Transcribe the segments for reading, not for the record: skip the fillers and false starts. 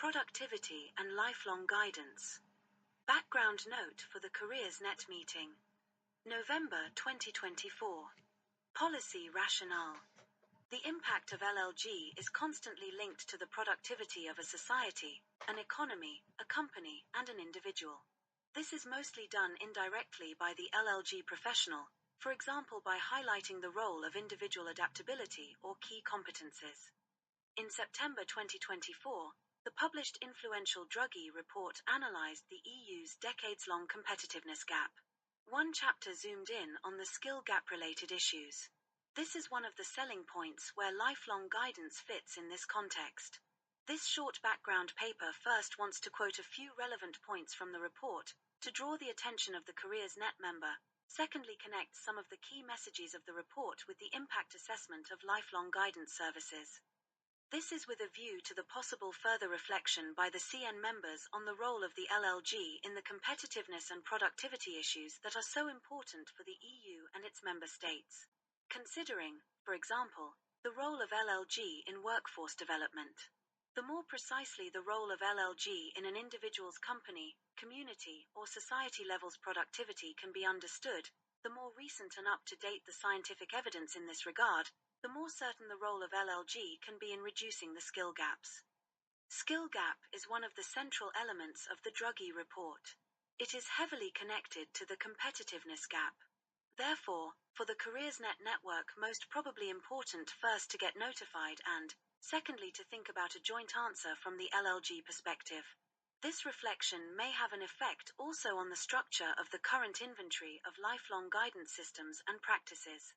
productivity and lifelong guidance. Background note for the Careers Net meeting. November 2024. Policy rationale. The impact of LLG is constantly linked to the productivity of a society, an economy, a company, and an individual. This is mostly done indirectly by the LLG professional, for example by highlighting the role of individual adaptability or key competencies. In September 2024, the published influential Draghi report analysed the EU's decades-long competitiveness gap. One chapter zoomed in on the skill gap-related issues. This is one of the selling points where lifelong guidance fits in this context. This short background paper first wants to quote a few relevant points from the report, to draw the attention of the Careers Net member, secondly connects some of the key messages of the report with the impact assessment of lifelong guidance services. This is with a view to the possible further reflection by the CN members on the role of the LLG in the competitiveness and productivity issues that are so important for the EU and its member states. Considering, for example, the role of LLG in workforce development. The more precisely the role of LLG in an individual's company, community, or society level's productivity can be understood, the more recent and up-to-date the scientific evidence in this regard, the more certain the role of LLG can be in reducing the skill gaps. Skill gap is one of the central elements of the Draghi report. It is heavily connected to the competitiveness gap. Therefore, for the CareersNet network most probably important first to get notified and, secondly to think about a joint answer from the LLG perspective. This reflection may have an effect also on the structure of the current inventory of lifelong guidance systems and practices.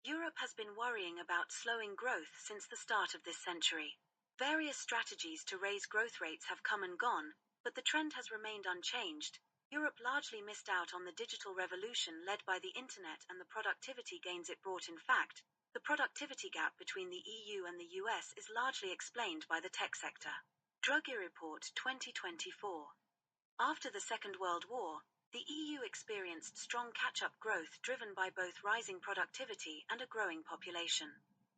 Europe has been worrying about slowing growth since the start of this century. Various strategies to raise growth rates have come and gone, but the trend has remained unchanged. Europe largely missed out on the digital revolution led by the internet and the productivity gains it brought. In fact, the productivity gap between the EU and the US is largely explained by the tech sector. Draghi Report 2024. After the Second World War, the EU experienced strong catch-up growth driven by both rising productivity and a growing population.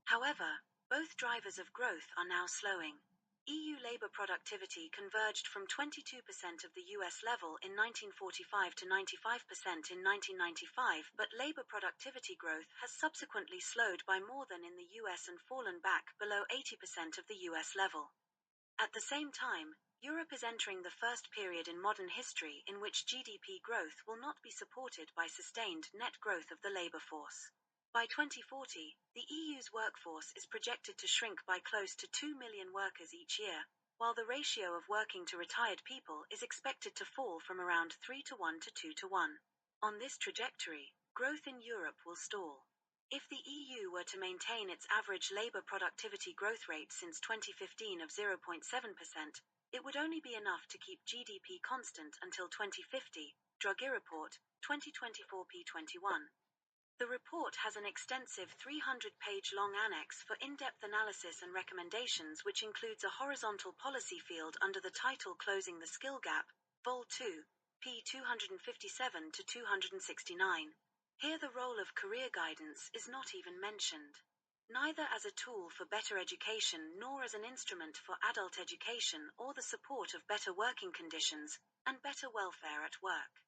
However, both drivers of growth are now slowing. EU labour productivity converged from 22% of the US level in 1945 to 95% in 1995, but labour productivity growth has subsequently slowed by more than in the US and fallen back below 80% of the US level. At the same time, Europe is entering the first period in modern history in which GDP growth will not be supported by sustained net growth of the labour force. By 2040, the EU's workforce is projected to shrink by close to 2 million workers each year, while the ratio of working to retired people is expected to fall from around 3:1 to 2:1. On this trajectory, growth in Europe will stall. If the EU were to maintain its average labour productivity growth rate since 2015 of 0.7%, it would only be enough to keep GDP constant until 2050, Draghi Report, 2024 p21. The report has an extensive 300-page-long annex for in-depth analysis and recommendations which includes a horizontal policy field under the title Closing the Skill Gap, Vol. 2, p. 257 to 269. Here the role of career guidance is not even mentioned. Neither as a tool for better education nor as an instrument for adult education or the support of better working conditions and better welfare at work.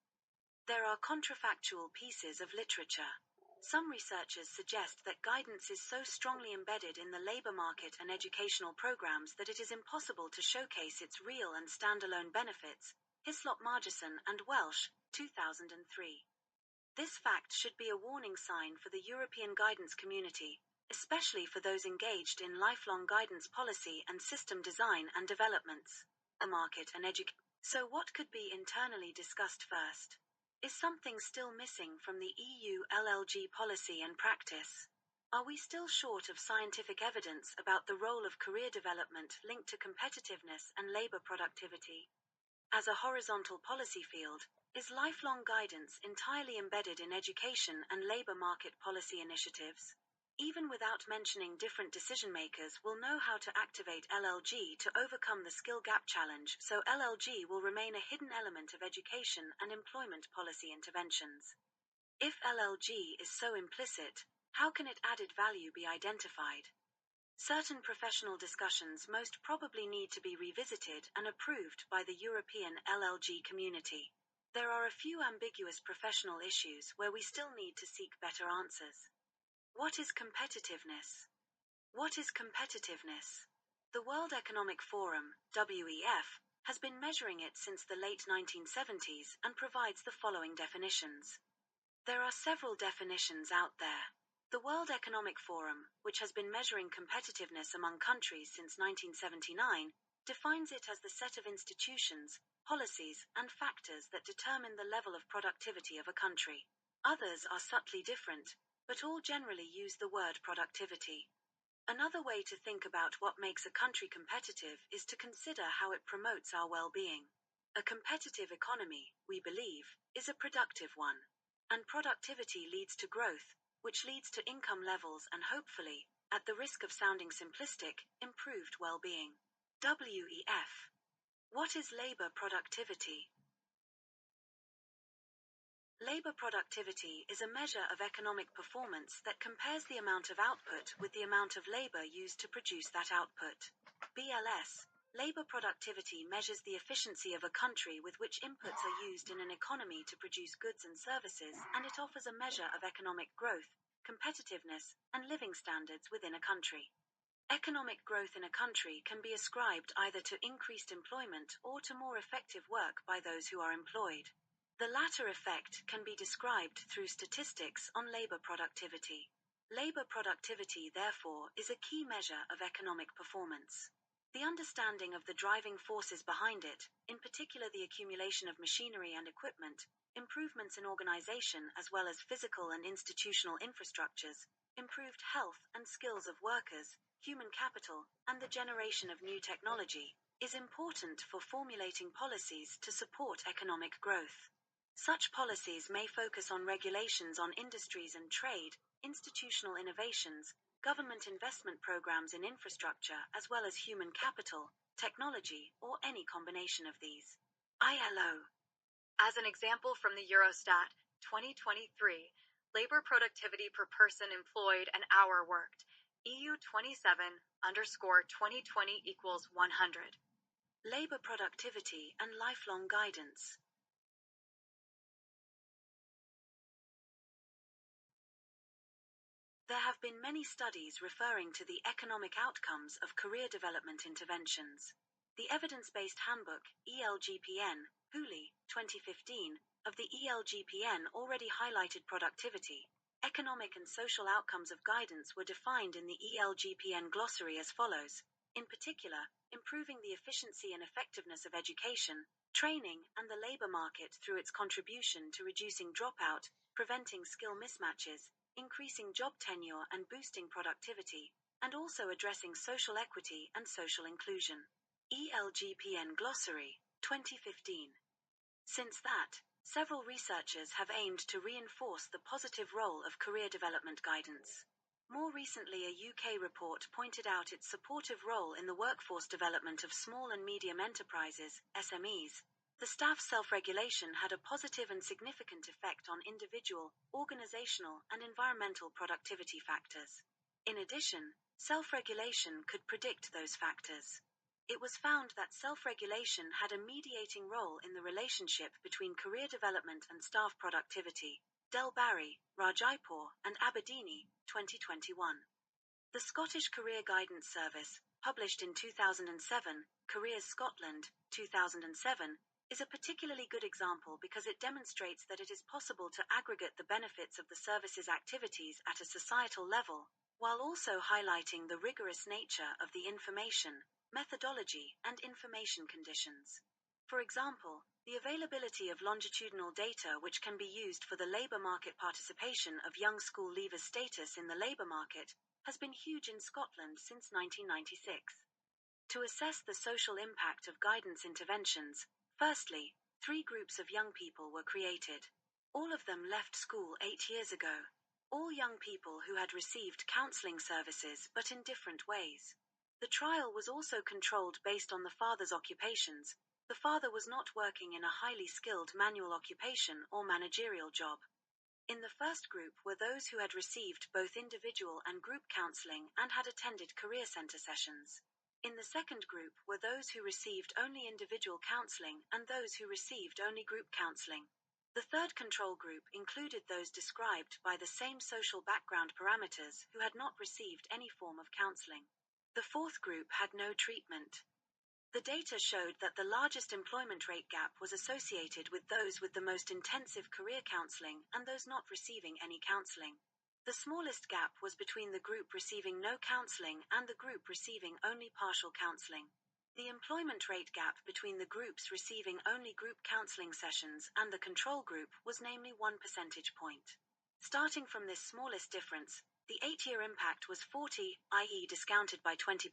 There are contrafactual pieces of literature. Some researchers suggest that guidance is so strongly embedded in the labor market and educational programs that it is impossible to showcase its real and standalone benefits. Hislop Margeson and Welsh, 2003. This fact should be a warning sign for the European guidance community, especially for those engaged in lifelong guidance policy and system design and developments. A market and education. So what could be internally discussed first? Is something still missing from the EU LLG policy and practice? Are we still short of scientific evidence about the role of career development linked to competitiveness and labour productivity? As a horizontal policy field, is lifelong guidance entirely embedded in education and labour market policy initiatives? Even without mentioning different decision-makers will know how to activate LLG to overcome the skill gap challenge, so LLG will remain a hidden element of education and employment policy interventions. If LLG is so implicit, how can its added value be identified? Certain professional discussions most probably need to be revisited and approved by the European LLG community. There are a few ambiguous professional issues where we still need to seek better answers. What is competitiveness? What is competitiveness? The World Economic Forum, WEF, has been measuring it since the late 1970s and provides the following definitions. There are several definitions out there. The World Economic Forum, which has been measuring competitiveness among countries since 1979, defines it as the set of institutions, policies, and factors that determine the level of productivity of a country. Others are subtly different, but all generally use the word productivity. Another way to think about what makes a country competitive is to consider how it promotes our well-being. A competitive economy, we believe, is a productive one. And productivity leads to growth, which leads to income levels and hopefully, at the risk of sounding simplistic, improved well-being. WEF. What is labor productivity? Labor productivity is a measure of economic performance that compares the amount of output with the amount of labor used to produce that output. BLS. Labor productivity measures the efficiency of a country with which inputs are used in an economy to produce goods and services, and it offers a measure of economic growth, competitiveness, and living standards within a country. Economic growth in a country can be ascribed either to increased employment or to more effective work by those who are employed. The latter effect can be described through statistics on labor productivity. Labor productivity, therefore, is a key measure of economic performance. The understanding of the driving forces behind it, in particular the accumulation of machinery and equipment, improvements in organization as well as physical and institutional infrastructures, improved health and skills of workers, human capital, and the generation of new technology, is important for formulating policies to support economic growth. Such policies may focus on regulations on industries and trade, institutional innovations, government investment programs in infrastructure, as well as human capital, technology, or any combination of these. ILO. As an example from the Eurostat 2023, labor productivity per person employed and hour worked, EU 27_2020 equals 100. Labor productivity and lifelong guidance. There have been many studies referring to the economic outcomes of career development interventions. The Evidence-Based Handbook, ELGPN, Hooley, 2015, of the ELGPN already highlighted productivity. Economic and social outcomes of guidance were defined in the ELGPN glossary as follows. In particular, improving the efficiency and effectiveness of education, training, and the labor market through its contribution to reducing dropout, preventing skill mismatches, increasing job tenure and boosting productivity, and also addressing social equity and social inclusion. ELGPN Glossary, 2015. Since that, several researchers have aimed to reinforce the positive role of career development guidance. More recently, a UK report pointed out its supportive role in the workforce development of small and medium enterprises, SMEs. The staff self-regulation had a positive and significant effect on individual, organizational, and environmental productivity factors. In addition, self-regulation could predict those factors. It was found that self-regulation had a mediating role in the relationship between career development and staff productivity. Del Barry, Rajaipur, and Aberdeen, 2021. The Scottish Career Guidance Service, published in 2007, Careers Scotland, 2007, is a particularly good example because it demonstrates that it is possible to aggregate the benefits of the service's activities at a societal level, while also highlighting the rigorous nature of the information, methodology, and information conditions. For example, the availability of longitudinal data which can be used for the labor market participation of young school leavers' status in the labor market has been huge in Scotland since 1996. To assess the social impact of guidance interventions, firstly, 3 groups of young people were created. All of them left school 8 years ago. All young people who had received counseling services but in different ways. The trial was also controlled based on the father's occupations. The father was not working in a highly skilled manual occupation or managerial job. In the first group were those who had received both individual and group counseling and had attended career center sessions. In the second group were those who received only individual counseling and those who received only group counseling. The third control group included those described by the same social background parameters who had not received any form of counseling. The fourth group had no treatment. The data showed that the largest employment rate gap was associated with those with the most intensive career counseling and those not receiving any counseling. The smallest gap was between the group receiving no counseling and the group receiving only partial counseling. The employment rate gap between the groups receiving only group counseling sessions and the control group was namely 1 percentage point. Starting from this smallest difference, the 8-year impact was 40, i.e. discounted by 20%,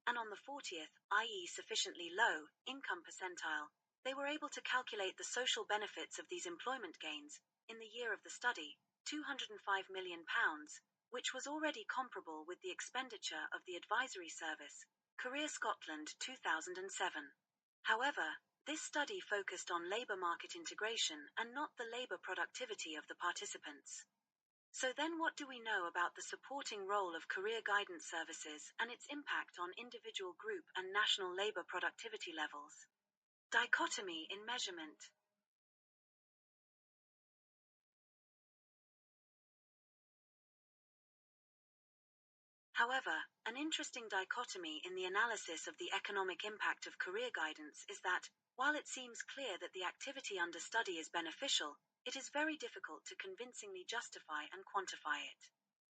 and on the 40th, i.e. sufficiently low, income percentile, they were able to calculate the social benefits of these employment gains, in the year of the study, £205 million, which was already comparable with the expenditure of the advisory service, Career Scotland 2007. However, this study focused on labour market integration and not the labour productivity of the participants. So then what do we know about the supporting role of career guidance services and its impact on individual group and national labour productivity levels? Dichotomy in measurement. However, an interesting dichotomy in the analysis of the economic impact of career guidance is that, while it seems clear that the activity under study is beneficial, it is very difficult to convincingly justify and quantify it.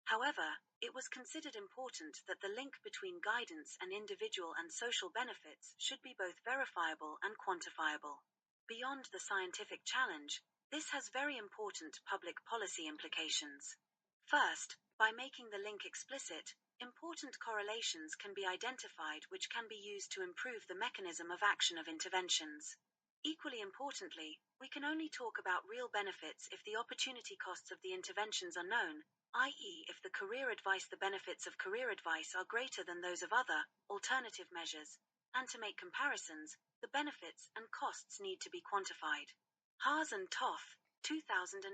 However, it was considered important that the link between guidance and individual and social benefits should be both verifiable and quantifiable. Beyond the scientific challenge, this has very important public policy implications. First, by making the link explicit, important correlations can be identified which can be used to improve the mechanism of action of interventions. Equally importantly, we can only talk about real benefits if the opportunity costs of the interventions are known, i.e. if the benefits of career advice are greater than those of other, alternative measures, and to make comparisons, the benefits and costs need to be quantified. Haas and Toth, 2009.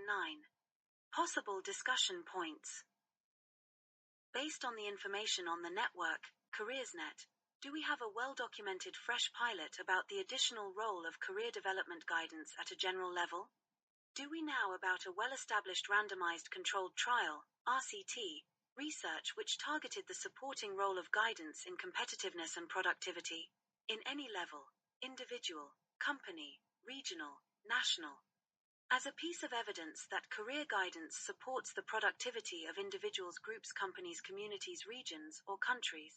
Possible discussion points. Based on the information on the network, CareersNet, do we have a well-documented fresh pilot about the additional role of career development guidance at a general level? Do we know about a well-established randomized controlled trial, RCT, research which targeted the supporting role of guidance in competitiveness and productivity, in any level, individual, company, regional, national? As a piece of evidence that career guidance supports the productivity of individuals, groups, companies, communities, regions, or countries.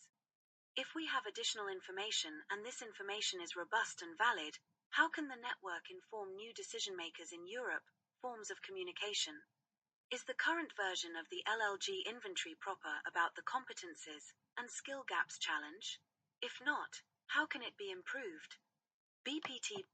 If we have additional information and this information is robust and valid, how can the network inform new decision-makers in Europe, forms of communication? Is the current version of the LLG inventory proper about the competencies and skill gaps challenge? If not, how can it be improved? BPT